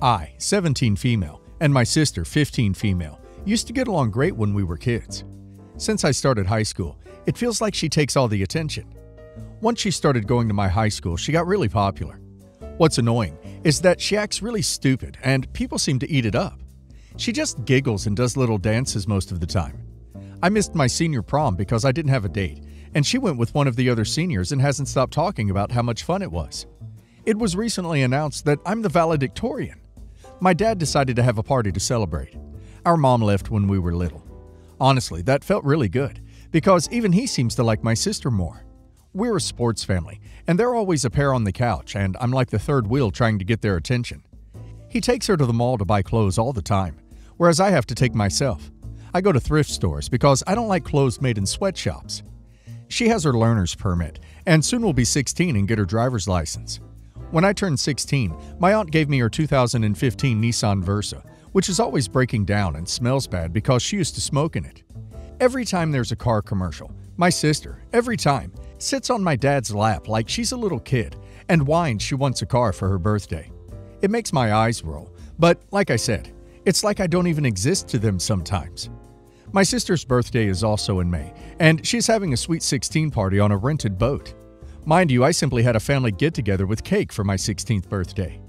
I, 17 female, and my sister, 15 female, used to get along great when we were kids. Since I started high school, it feels like she takes all the attention. Once she started going to my high school, she got really popular. What's annoying is that she acts really stupid and people seem to eat it up. She just giggles and does little dances most of the time. I missed my senior prom because I didn't have a date, and she went with one of the other seniors and hasn't stopped talking about how much fun it was. It was recently announced that I'm the valedictorian. My dad decided to have a party to celebrate. Our mom left when we were little. Honestly, that felt really good, because even he seems to like my sister more. We're a sports family, and they're always a pair on the couch, and I'm like the third wheel trying to get their attention. He takes her to the mall to buy clothes all the time, whereas I have to take myself. I go to thrift stores because I don't like clothes made in sweatshops. She has her learner's permit, and soon will be 16 and get her driver's license. When I turned 16, my aunt gave me her 2015 Nissan Versa, which is always breaking down and smells bad because she used to smoke in it. Every time there's a car commercial, my sister, every time, sits on my dad's lap like she's a little kid and whines she wants a car for her birthday. It makes my eyes roll, but like I said, it's like I don't even exist to them sometimes. My sister's birthday is also in May, and she's having a sweet 16 party on a rented boat. Mind you, I simply had a family get-together with cake for my 16th birthday.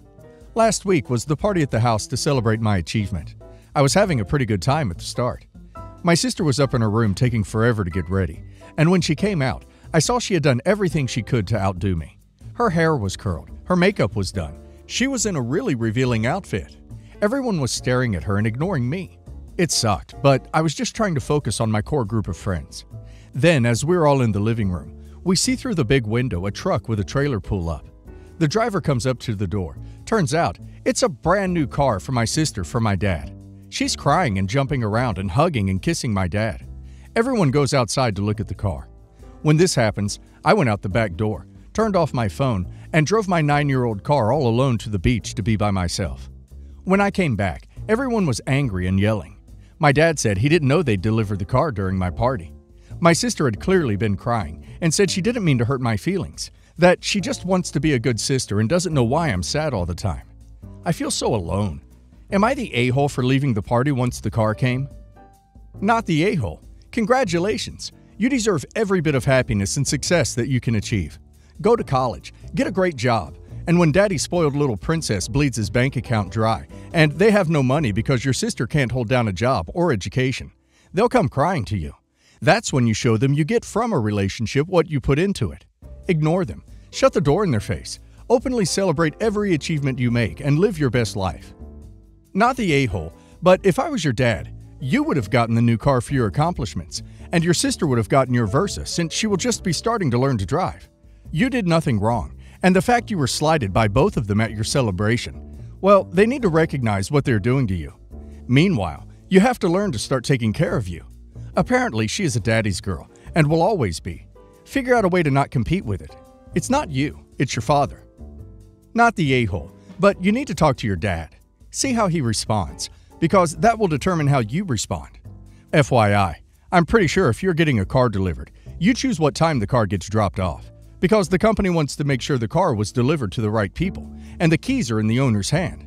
Last week was the party at the house to celebrate my achievement. I was having a pretty good time at the start. My sister was up in her room taking forever to get ready, and when she came out, I saw she had done everything she could to outdo me. Her hair was curled, her makeup was done. She was in a really revealing outfit. Everyone was staring at her and ignoring me. It sucked, but I was just trying to focus on my core group of friends. Then, as we're all in the living room, we see through the big window a truck with a trailer pull up. The driver comes up to the door. Turns out, it's a brand new car for my sister for my dad. She's crying and jumping around and hugging and kissing my dad. Everyone goes outside to look at the car. When this happens, I went out the back door, turned off my phone, and drove my 9-year-old car all alone to the beach to be by myself. When I came back, everyone was angry and yelling. My dad said he didn't know they'd delivered the car during my party. My sister had clearly been crying and said she didn't mean to hurt my feelings, that she just wants to be a good sister and doesn't know why I'm sad all the time. I feel so alone. Am I the a-hole for leaving the party once the car came? Not the a-hole. Congratulations. You deserve every bit of happiness and success that you can achieve. Go to college, get a great job, and when daddy's spoiled little princess bleeds his bank account dry, and they have no money because your sister can't hold down a job or education, they'll come crying to you. That's when you show them you get from a relationship what you put into it. Ignore them. Shut the door in their face. Openly celebrate every achievement you make and live your best life. Not the a-hole, but if I was your dad, you would have gotten the new car for your accomplishments, and your sister would have gotten your Versa since she will just be starting to learn to drive. You did nothing wrong, and the fact you were slighted by both of them at your celebration, well, they need to recognize what they're doing to you. Meanwhile, you have to learn to start taking care of you. Apparently, she is a daddy's girl, and will always be. Figure out a way to not compete with it. It's not you, it's your father. Not the a-hole, but you need to talk to your dad. See how he responds, because that will determine how you respond. FYI, I'm pretty sure if you're getting a car delivered, you choose what time the car gets dropped off, because the company wants to make sure the car was delivered to the right people, and the keys are in the owner's hand.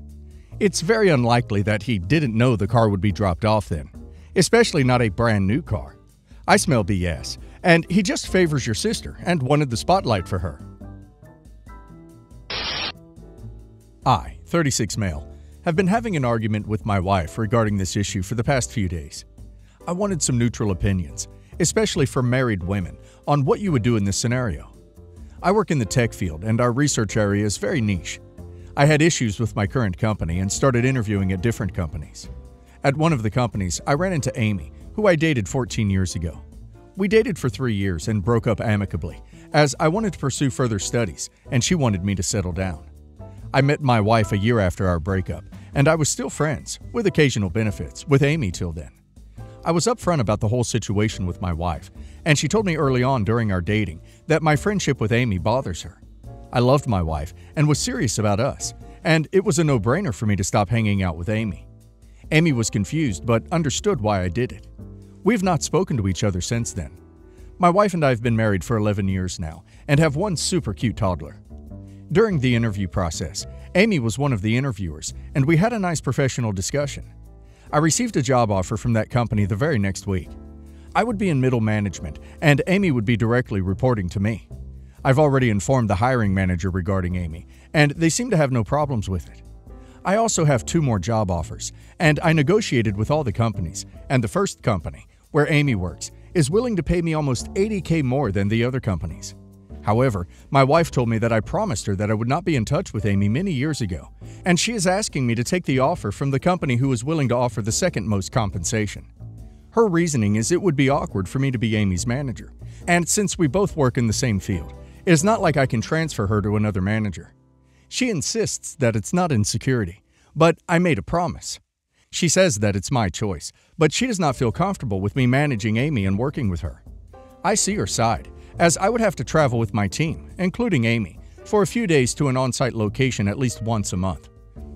It's very unlikely that he didn't know the car would be dropped off then, especially not a brand new car. I smell BS, and he just favors your sister and wanted the spotlight for her. I, 36 male, have been having an argument with my wife regarding this issue for the past few days. I wanted some neutral opinions, especially from married women, on what you would do in this scenario. I work in the tech field, and our research area is very niche. I had issues with my current company and started interviewing at different companies. At one of the companies, I ran into Amy, who I dated 14 years ago. We dated for 3 years and broke up amicably, as I wanted to pursue further studies, and she wanted me to settle down. I met my wife a year after our breakup, and I was still friends, with occasional benefits, with Amy till then. I was upfront about the whole situation with my wife, and she told me early on during our dating that my friendship with Amy bothers her. I loved my wife and was serious about us, and it was a no-brainer for me to stop hanging out with Amy. Amy was confused but understood why I did it. We've not spoken to each other since then. My wife and I have been married for 11 years now and have one super cute toddler. During the interview process, Amy was one of the interviewers, and we had a nice professional discussion. I received a job offer from that company the very next week. I would be in middle management, and Amy would be directly reporting to me. I've already informed the hiring manager regarding Amy, and they seem to have no problems with it. I also have 2 more job offers, and I negotiated with all the companies, and the first company, where Amy works, is willing to pay me almost $80,000 more than the other companies. However, my wife told me that I promised her that I would not be in touch with Amy many years ago, and she is asking me to take the offer from the company who is willing to offer the second most compensation. Her reasoning is it would be awkward for me to be Amy's manager, and since we both work in the same field, it is not like I can transfer her to another manager. She insists that it's not insecurity, but I made a promise. She says that it's my choice, but she does not feel comfortable with me managing Amy and working with her. I see her side, as I would have to travel with my team, including Amy, for a few days to an on-site location at least once a month.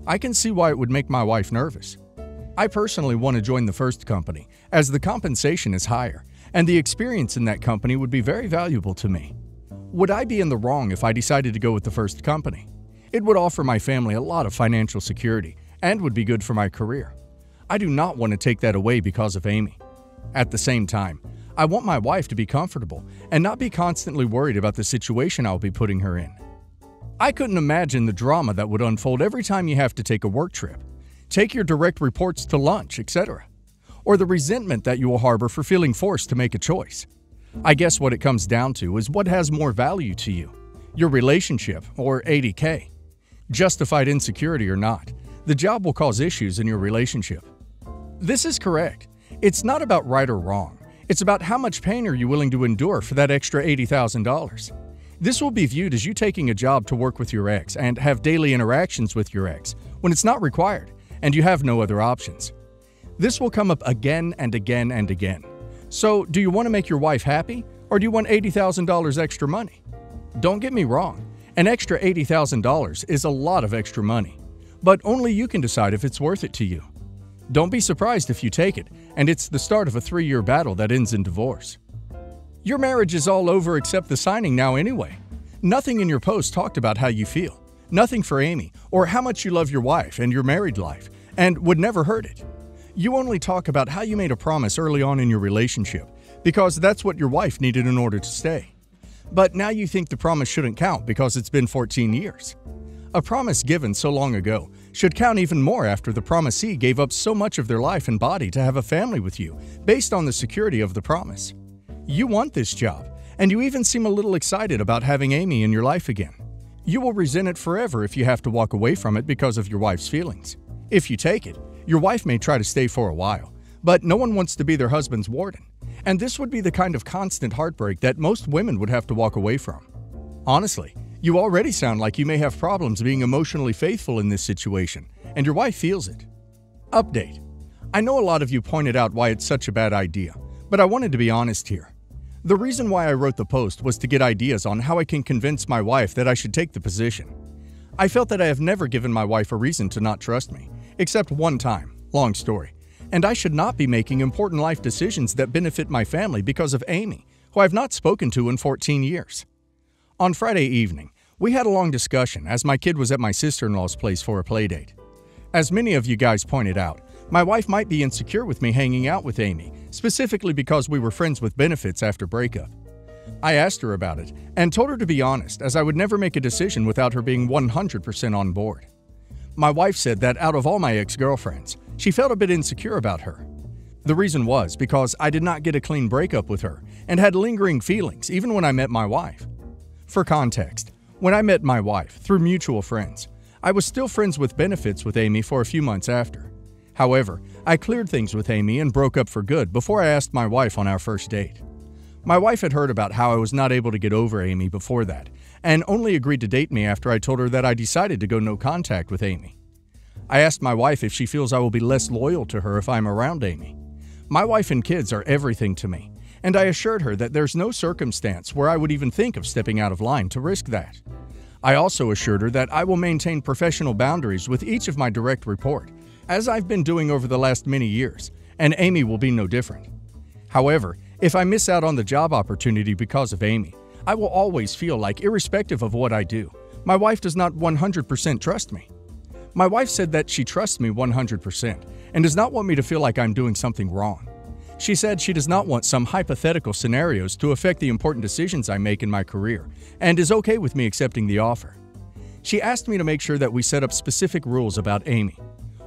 I can see why it would make my wife nervous. I personally want to join the first company, as the compensation is higher, and the experience in that company would be very valuable to me. Would I be in the wrong if I decided to go with the first company? It would offer my family a lot of financial security, and would be good for my career. I do not want to take that away because of Amy. At the same time, I want my wife to be comfortable and not be constantly worried about the situation I'll be putting her in. I couldn't imagine the drama that would unfold every time you have to take a work trip, take your direct reports to lunch, etc., or the resentment that you will harbor for feeling forced to make a choice. I guess what it comes down to is what has more value to you, your relationship or $80,000. Justified insecurity or not, the job will cause issues in your relationship. This is correct. It's not about right or wrong. It's about how much pain are you willing to endure for that extra $80,000. This will be viewed as you taking a job to work with your ex and have daily interactions with your ex when it's not required and you have no other options. This will come up again and again and again. So, do you want to make your wife happy, or do you want $80,000 extra money? Don't get me wrong, an extra $80,000 is a lot of extra money, but only you can decide if it's worth it to you. Don't be surprised if you take it, and it's the start of a 3-year battle that ends in divorce. Your marriage is all over except the signing now anyway. Nothing in your post talked about how you feel, nothing for Amy, or how much you love your wife and your married life, and would never hurt it. You only talk about how you made a promise early on in your relationship, because that's what your wife needed in order to stay. But now you think the promise shouldn't count because it's been 14 years. A promise given so long ago should count even more after the promisee gave up so much of their life and body to have a family with you based on the security of the promise. You want this job, and you even seem a little excited about having Amy in your life again. You will resent it forever if you have to walk away from it because of your wife's feelings. If you take it, your wife may try to stay for a while, but no one wants to be their husband's warden, and this would be the kind of constant heartbreak that most women would have to walk away from. Honestly, you already sound like you may have problems being emotionally faithful in this situation, and your wife feels it. Update. I know a lot of you pointed out why it's such a bad idea, but I wanted to be honest here. The reason why I wrote the post was to get ideas on how I can convince my wife that I should take the position. I felt that I have never given my wife a reason to not trust me, except one time, long story, and I should not be making important life decisions that benefit my family because of Amy, who I've not spoken to in 14 years. On Friday evening, we had a long discussion as my kid was at my sister-in-law's place for a playdate. As many of you guys pointed out, my wife might be insecure with me hanging out with Amy, specifically because we were friends with benefits after breakup. I asked her about it and told her to be honest, as I would never make a decision without her being 100% on board. My wife said that out of all my ex-girlfriends, she felt a bit insecure about her. The reason was because I did not get a clean breakup with her and had lingering feelings even when I met my wife. For context, when I met my wife through mutual friends, I was still friends with benefits with Amy for a few months after. However, I cleared things with Amy and broke up for good before I asked my wife on our first date. My wife had heard about how I was not able to get over Amy before that, and only agreed to date me after I told her that I decided to go no contact with Amy. I asked my wife if she feels I will be less loyal to her if I'm around Amy. My wife and kids are everything to me, and I assured her that there's no circumstance where I would even think of stepping out of line to risk that. I also assured her that I will maintain professional boundaries with each of my direct report, as I've been doing over the last many years, and Amy will be no different. However, if I miss out on the job opportunity because of Amy, I will always feel like, irrespective of what I do, My wife does not 100% trust me. My wife said that she trusts me 100% and does not want me to feel like I'm doing something wrong. She said she does not want some hypothetical scenarios to affect the important decisions I make in my career and is okay with me accepting the offer. She asked me to make sure that we set up specific rules about Amy.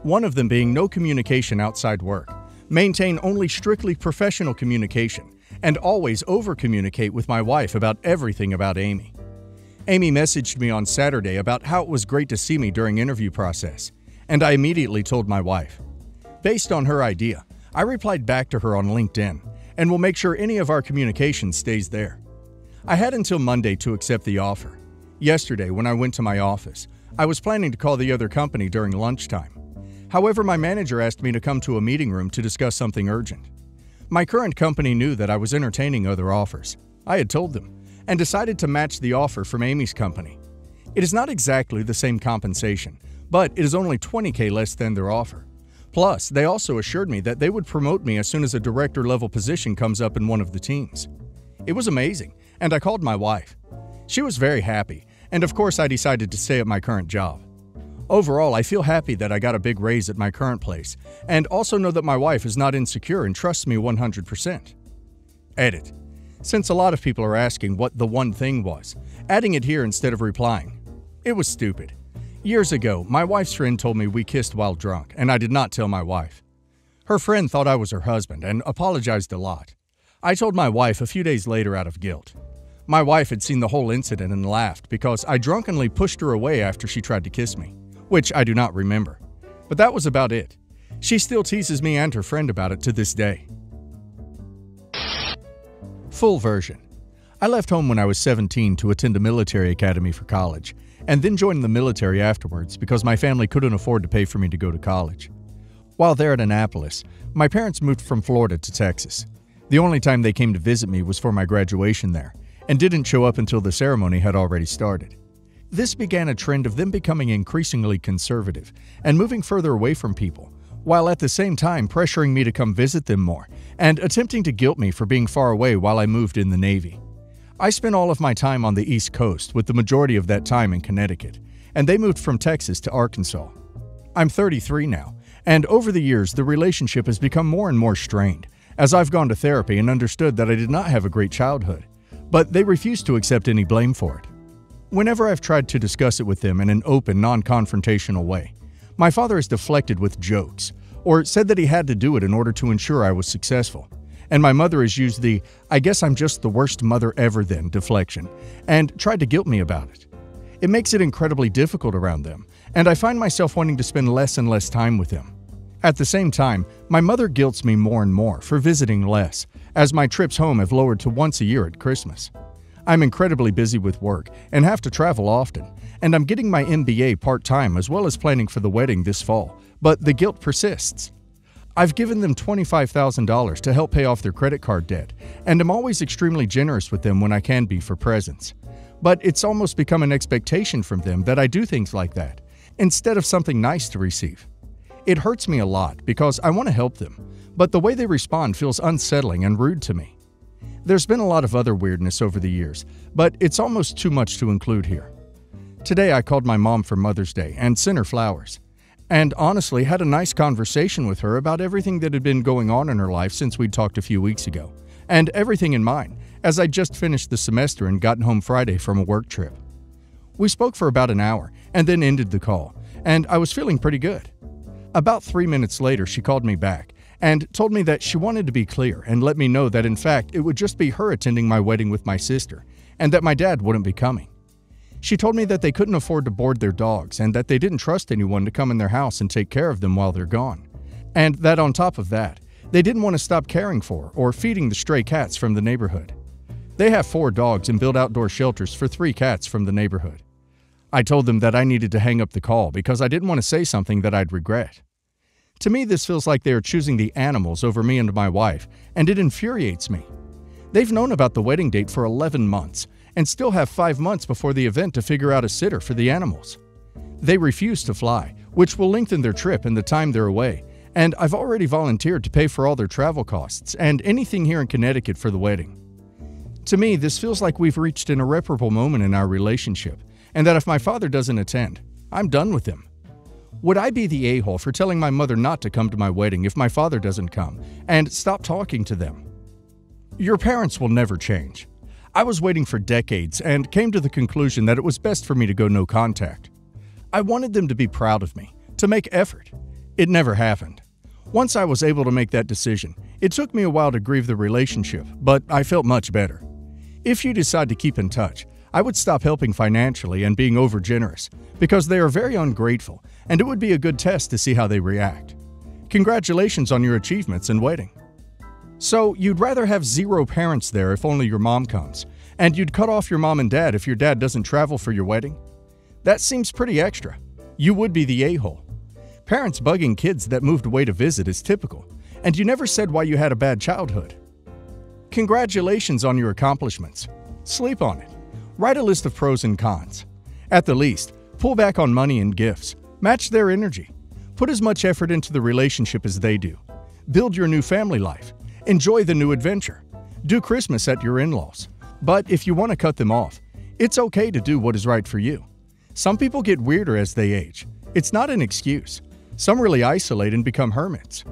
One of them being no communication outside work, maintain only strictly professional communication, and always over-communicate with my wife about everything about Amy. Amy messaged me on Saturday about how it was great to see me during interview process, and I immediately told my wife. Based on her idea, I replied back to her on LinkedIn, and will make sure any of our communication stays there. I had until Monday to accept the offer. Yesterday, when I went to my office, I was planning to call the other company during lunchtime. However, my manager asked me to come to a meeting room to discuss something urgent. My current company knew that I was entertaining other offers. I had told them, and decided to match the offer from Amy's company. It is not exactly the same compensation, but it is only $20,000 less than their offer. Plus, they also assured me that they would promote me as soon as a director-level position comes up in one of the teams. It was amazing, and I called my wife. She was very happy, and of course I decided to stay at my current job. Overall, I feel happy that I got a big raise at my current place, and also know that my wife is not insecure and trusts me 100%. Edit. Since a lot of people are asking what the one thing was, adding it here instead of replying. It was stupid. Years ago, my wife's friend told me we kissed while drunk, and I did not tell my wife. Her friend thought I was her husband and apologized a lot. I told my wife a few days later out of guilt. My wife had seen the whole incident and laughed because I drunkenly pushed her away after she tried to kiss me, which I do not remember. But that was about it. She still teases me and her friend about it to this day. Full version. I left home when I was 17 to attend a military academy for college, and then joined the military afterwards because my family couldn't afford to pay for me to go to college. While there at Annapolis, my parents moved from Florida to Texas. The only time they came to visit me was for my graduation there, and didn't show up until the ceremony had already started. This began a trend of them becoming increasingly conservative and moving further away from people, while at the same time pressuring me to come visit them more and attempting to guilt me for being far away while I moved in the Navy. I spent all of my time on the East Coast, with the majority of that time in Connecticut, and they moved from Texas to Arkansas. I'm 33 now, and over the years the relationship has become more and more strained, as I've gone to therapy and understood that I did not have a great childhood, but they refused to accept any blame for it. Whenever I've tried to discuss it with them in an open, non-confrontational way, my father has deflected with jokes, or said that he had to do it in order to ensure I was successful. And my mother has used the "I guess I'm just the worst mother ever then" deflection, and tried to guilt me about it. It makes it incredibly difficult around them, and I find myself wanting to spend less and less time with them. At the same time, my mother guilts me more and more for visiting less, as my trips home have lowered to once a year at Christmas. I'm incredibly busy with work and have to travel often, and I'm getting my MBA part-time as well as planning for the wedding this fall, but the guilt persists. I've given them $25,000 to help pay off their credit card debt, and am always extremely generous with them when I can be for presents. But it's almost become an expectation from them that I do things like that, instead of something nice to receive. It hurts me a lot because I want to help them, but the way they respond feels unsettling and rude to me. There's been a lot of other weirdness over the years, but it's almost too much to include here. Today I called my mom for Mother's Day and sent her flowers, and honestly had a nice conversation with her about everything that had been going on in her life since we'd talked a few weeks ago, and everything in mine, as I'd just finished the semester and gotten home Friday from a work trip. We spoke for about an hour and then ended the call, and I was feeling pretty good. About 3 minutes later, she called me back and told me that she wanted to be clear and let me know that in fact it would just be her attending my wedding with my sister, and that my dad wouldn't be coming. She told me that they couldn't afford to board their dogs and that they didn't trust anyone to come in their house and take care of them while they're gone. And that on top of that, they didn't want to stop caring for or feeding the stray cats from the neighborhood. They have 4 dogs and build outdoor shelters for 3 cats from the neighborhood. I told them that I needed to hang up the call because I didn't want to say something that I'd regret. To me, this feels like they are choosing the animals over me and my wife, and it infuriates me. They've known about the wedding date for 11 months, and still have 5 months before the event to figure out a sitter for the animals. They refuse to fly, which will lengthen their trip and the time they're away, and I've already volunteered to pay for all their travel costs and anything here in Connecticut for the wedding. To me, this feels like we've reached an irreparable moment in our relationship, and that if my father doesn't attend, I'm done with him. Would I be the a-hole for telling my mother not to come to my wedding if my father doesn't come, and stop talking to them? Your parents will never change. I was waiting for decades and came to the conclusion that it was best for me to go no contact. I wanted them to be proud of me, to make effort. It never happened. Once I was able to make that decision, it took me a while to grieve the relationship, but I felt much better. If you decide to keep in touch, I would stop helping financially and being overgenerous, because they are very ungrateful, and it would be a good test to see how they react. Congratulations on your achievements and wedding. So, you'd rather have 0 parents there if only your mom comes, and you'd cut off your mom and dad if your dad doesn't travel for your wedding? That seems pretty extra. You would be the a-hole. Parents bugging kids that moved away to visit is typical, and you never said why you had a bad childhood. Congratulations on your accomplishments. Sleep on it. Write a list of pros and cons. At the least, pull back on money and gifts. Match their energy. Put as much effort into the relationship as they do. Build your new family life. Enjoy the new adventure. Do Christmas at your in-laws. But if you want to cut them off, it's okay to do what is right for you. Some people get weirder as they age. It's not an excuse. Some really isolate and become hermits.